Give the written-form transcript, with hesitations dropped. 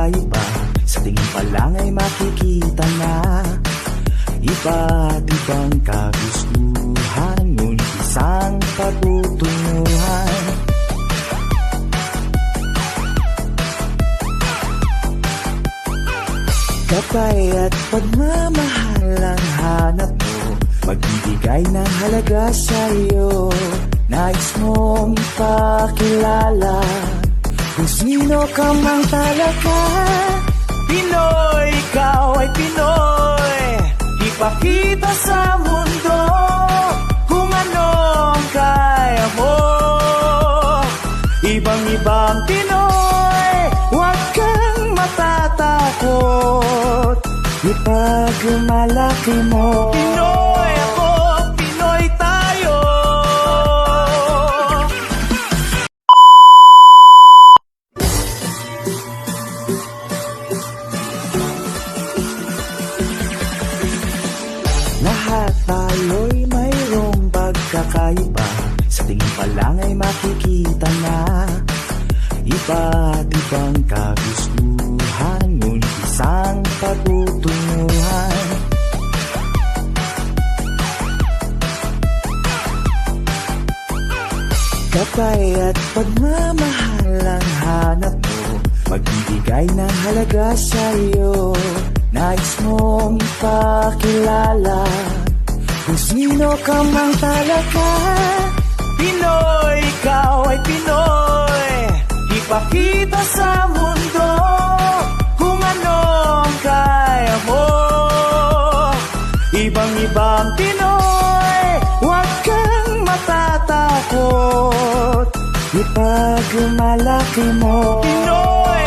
kakaiba, sa tingin pa lang ay makikita na iba't ibang kagustuhan, ngunit isang patutunguhan. Gabay at pagmamahal ang hanap mo, magbibigay ng halaga sa'yo. Nais mong ipakilala kung sino ka mang talaga. Pinoy, ikaw ay Pinoy. Ipakita sa mundo kung ano ang kaya mo. Ibang-ibang Pinoy, huwag kang matatakot. Ipagmalaki mo. Pinoy ako, Pinoy tayo. Lahat tayo'y mayroong pagkakaiba, sa tingin pa lang ay makikita na iba't ibang kagustuhan, ngunit isang patutunguhan. Gabay at pagmamahal ang hanap mo, magbibigay ng halaga sa'yo. Nais mong ipakilala kung sino ka mang talaga. Pinoy, ikaw ay Pinoy. Ipakita sa mundo kung ano ang kaya mo. Ibang-ibang Pinoy, huwag kang matatakot. Ipagmalaki mo. Pinoy